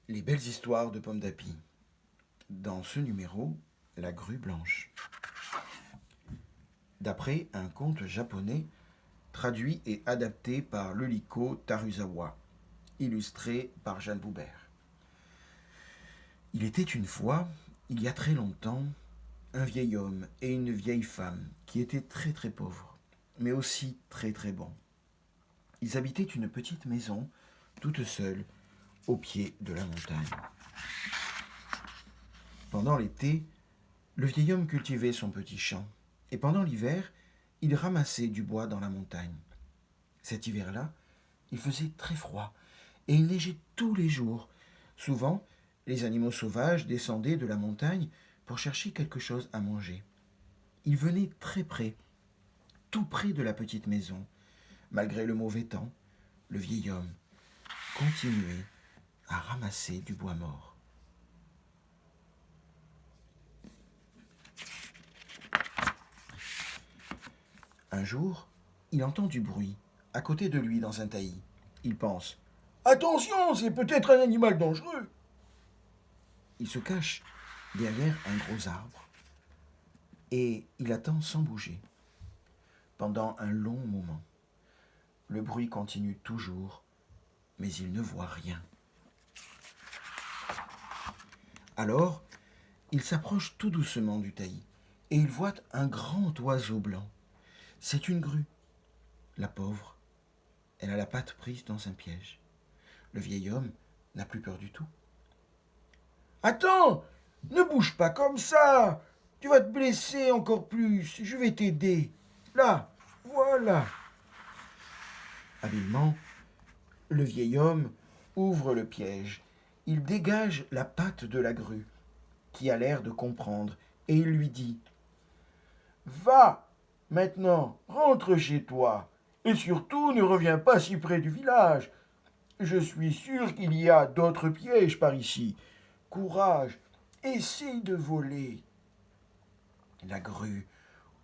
Les belles histoires de Pomme d'Api. Dans ce numéro, la grue blanche. D'après un conte japonais traduit et adapté par Luriko Taruzawa, illustré par Jeanne Boubert. Il était une fois, il y a très longtemps, un vieil homme et une vieille femme qui étaient très très pauvres, mais aussi très très bons. Ils habitaient une petite maison, toute seule, au pied de la montagne. Pendant l'été, le vieil homme cultivait son petit champ, et pendant l'hiver, il ramassait du bois dans la montagne. Cet hiver-là, il faisait très froid, et il neigeait tous les jours. Souvent, les animaux sauvages descendaient de la montagne pour chercher quelque chose à manger. Ils venaient très près, tout près de la petite maison. Malgré le mauvais temps, le vieil homme continuait à ramasser du bois mort. Un jour, il entend du bruit, à côté de lui dans un taillis. Il pense « Attention, c'est peut-être un animal dangereux !» Il se cache derrière un gros arbre et il attend sans bouger. Pendant un long moment, le bruit continue toujours, mais il ne voit rien. Alors, il s'approche tout doucement du taillis et il voit un grand oiseau blanc. C'est une grue. La pauvre, elle a la patte prise dans un piège. Le vieil homme n'a plus peur du tout. Attends, ne bouge pas comme ça. Tu vas te blesser encore plus. Je vais t'aider. Là, voilà. Habilement, le vieil homme ouvre le piège. Il dégage la patte de la grue, qui a l'air de comprendre, et il lui dit « Va, maintenant, rentre chez toi, et surtout ne reviens pas si près du village. Je suis sûr qu'il y a d'autres pièges par ici. Courage, essaye de voler. » La grue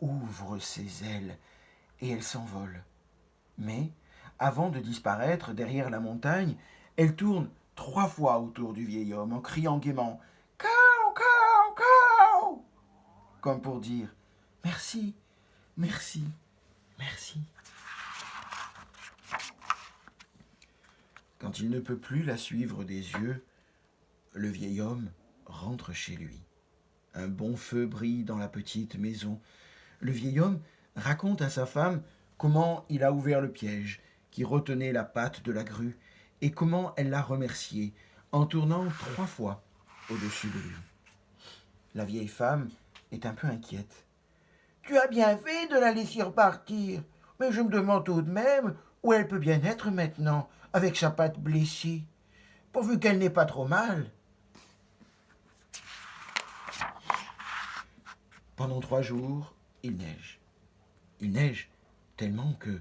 ouvre ses ailes et elle s'envole. Mais, avant de disparaître derrière la montagne, elle tourne 3 fois autour du vieil homme en criant gaiement « Cao, cao, cao !» comme pour dire « Merci, merci, merci !» Quand il ne peut plus la suivre des yeux, le vieil homme rentre chez lui. Un bon feu brille dans la petite maison. Le vieil homme raconte à sa femme comment il a ouvert le piège qui retenait la patte de la grue et comment elle l'a remercié en tournant 3 fois au-dessus de lui. La vieille femme est un peu inquiète. Tu as bien fait de la laisser repartir, mais je me demande tout de même où elle peut bien être maintenant, avec sa patte blessée, pourvu qu'elle n'ait pas trop mal. Pendant 3 jours, il neige. Il neige tellement que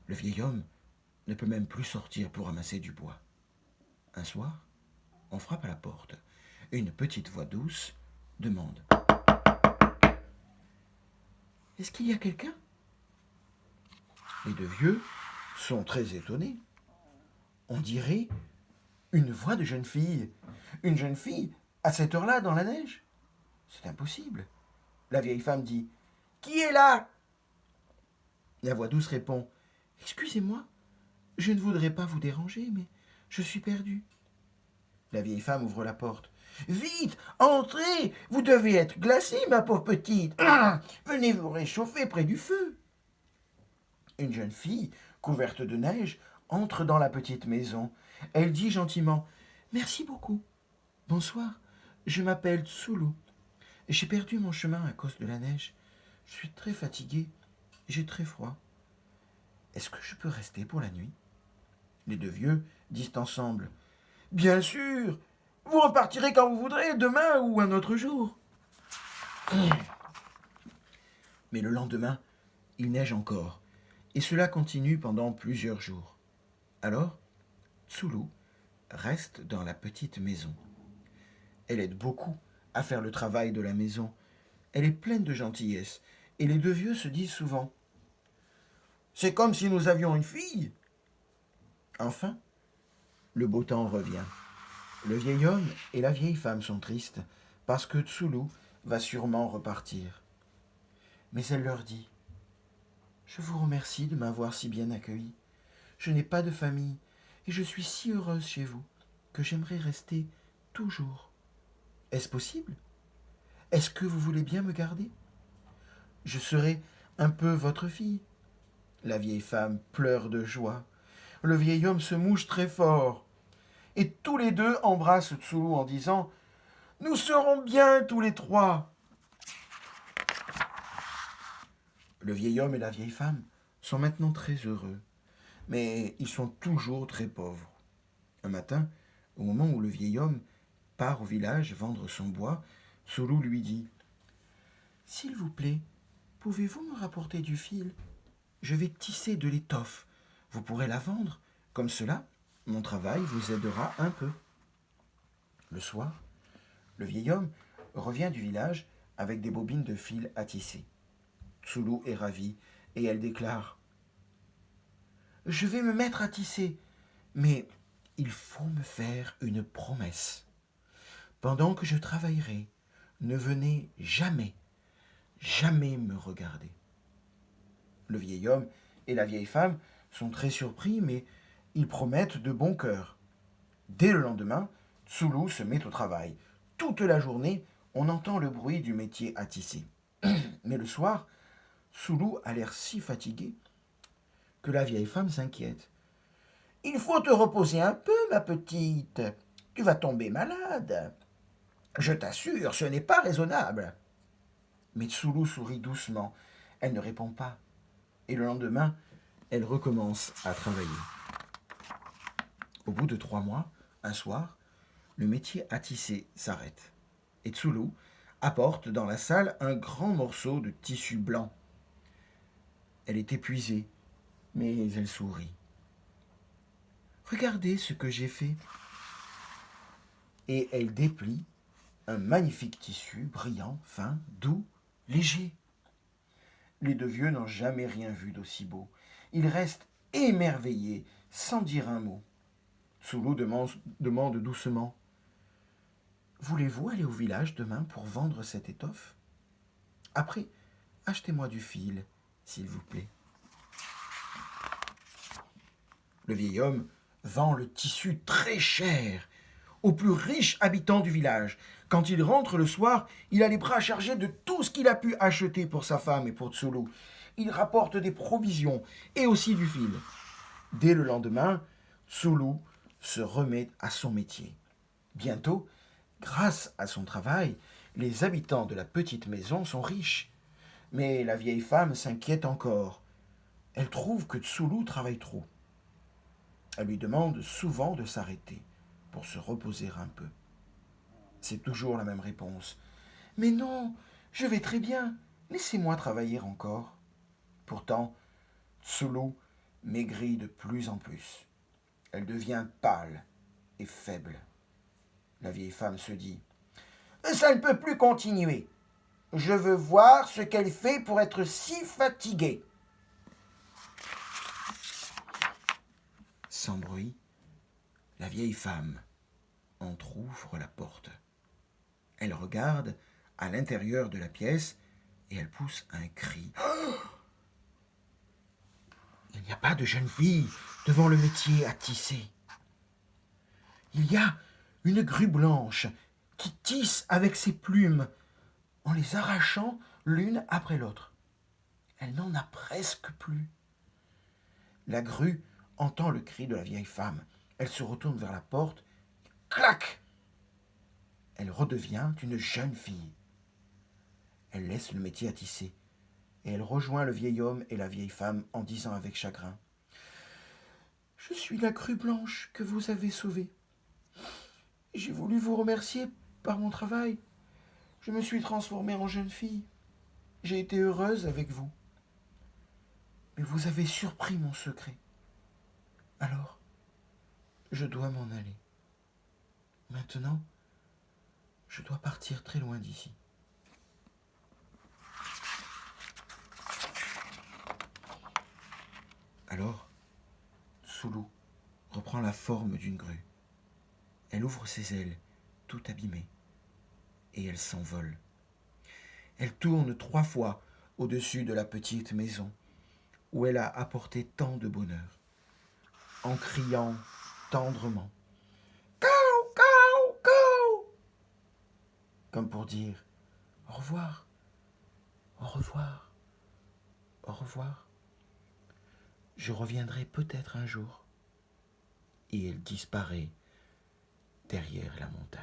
le vieil homme ne peut même plus sortir pour ramasser du bois. Un soir, on frappe à la porte et une petite voix douce demande « Est-ce qu'il y a quelqu'un ?» Les 2 vieux sont très étonnés. On dirait une voix de jeune fille. Une jeune fille à cette heure-là dans la neige? C'est impossible. La vieille femme dit « Qui est là ?» La voix douce répond « Excusez-moi, je ne voudrais pas vous déranger, mais je suis perdue. » La vieille femme ouvre la porte. « Vite, entrez, vous devez être glacée, ma pauvre petite. Venez vous réchauffer près du feu. » Une jeune fille, couverte de neige, entre dans la petite maison. Elle dit gentiment « Merci beaucoup. Bonsoir, je m'appelle Tsulu. J'ai perdu mon chemin à cause de la neige. Je suis très fatiguée, j'ai très froid. Est-ce que je peux rester pour la nuit ?» Les 2 vieux disent ensemble « Bien sûr, vous repartirez quand vous voudrez, demain ou un autre jour. » Mais le lendemain, il neige encore, et cela continue pendant plusieurs jours. Alors, Tsulu reste dans la petite maison. Elle aide beaucoup à faire le travail de la maison. Elle est pleine de gentillesse, et les 2 vieux se disent souvent « C'est comme si nous avions une fille !» Enfin, le beau temps revient. Le vieil homme et la vieille femme sont tristes parce que Tsoulou va sûrement repartir. Mais elle leur dit: Je vous remercie de m'avoir si bien accueilli. Je n'ai pas de famille et je suis si heureuse chez vous que j'aimerais rester toujours. Est-ce possible? Est-ce que vous voulez bien me garder? Je serai un peu votre fille. La vieille femme pleure de joie. Le vieil homme se mouche très fort. Et tous les deux embrassent Tsoulou en disant: Nous serons bien tous les trois. Le vieil homme et la vieille femme sont maintenant très heureux, mais ils sont toujours très pauvres. Un matin, au moment où le vieil homme part au village vendre son bois, Tsoulou lui dit: S'il vous plaît, pouvez-vous me rapporter du fil? Je vais tisser de l'étoffe. Vous pourrez la vendre. Comme cela, mon travail vous aidera un peu. Le soir, le vieil homme revient du village avec des bobines de fil à tisser. Tsoulou est ravie et elle déclare: Je vais me mettre à tisser, mais il faut me faire une promesse. Pendant que je travaillerai, ne venez jamais, jamais me regarder. Le vieil homme et la vieille femme sont très surpris, mais ils promettent de bon cœur. Dès le lendemain, Tsoulou se met au travail. Toute la journée, on entend le bruit du métier à tisser. Mais le soir, Tsoulou a l'air si fatigué que la vieille femme s'inquiète. Il faut te reposer un peu, ma petite. Tu vas tomber malade. Je t'assure, ce n'est pas raisonnable. Mais Tsoulou sourit doucement. Elle ne répond pas. Et le lendemain, elle recommence à travailler. Au bout de 3 mois, un soir, le métier à tisser s'arrête. Et Tsoulou apporte dans la salle un grand morceau de tissu blanc. Elle est épuisée, mais elle sourit. Regardez ce que j'ai fait. Et elle déplie un magnifique tissu, brillant, fin, doux, léger. Les deux vieux n'ont jamais rien vu d'aussi beau. Ils restent émerveillés, sans dire un mot. Tsoulou demande doucement: Voulez-vous aller au village demain pour vendre cette étoffe? Après, achetez-moi du fil, s'il vous plaît. Le vieil homme vend le tissu très cher aux plus riches habitants du village. Quand il rentre le soir, il a les bras chargés de tout ce qu'il a pu acheter pour sa femme et pour Tsoulou. Il rapporte des provisions et aussi du fil. Dès le lendemain, Tsoulou se remet à son métier. Bientôt, grâce à son travail, les habitants de la petite maison sont riches. Mais la vieille femme s'inquiète encore. Elle trouve que Tsoulou travaille trop. Elle lui demande souvent de s'arrêter pour se reposer un peu. C'est toujours la même réponse. Mais non, je vais très bien. Laissez-moi travailler encore. Pourtant, Tsoulou maigrit de plus en plus. Elle devient pâle et faible. La vieille femme se dit: Ça ne peut plus continuer. Je veux voir ce qu'elle fait pour être si fatiguée. Sans bruit, la vieille femme entr'ouvre la porte. Elle regarde à l'intérieur de la pièce et elle pousse un cri. Il n'y a pas de jeune fille devant le métier à tisser. Il y a une grue blanche qui tisse avec ses plumes en les arrachant l'une après l'autre. Elle n'en a presque plus. La grue entend le cri de la vieille femme. Elle se retourne vers la porte. Clac! Elle redevient une jeune fille. Elle laisse le métier à tisser et elle rejoint le vieil homme et la vieille femme en disant avec chagrin: Je suis la grue blanche que vous avez sauvée. J'ai voulu vous remercier par mon travail. Je me suis transformée en jeune fille. J'ai été heureuse avec vous. Mais vous avez surpris mon secret. Alors, je dois m'en aller. Maintenant, je dois partir très loin d'ici. Alors, Tsoulou reprend la forme d'une grue. Elle ouvre ses ailes, tout abîmées, et elle s'envole. Elle tourne 3 fois au-dessus de la petite maison où elle a apporté tant de bonheur, en criant tendrement « Cau, cau !» comme pour dire « Au revoir, au revoir, au revoir. Je reviendrai peut-être un jour. » Et elle disparaît derrière la montagne.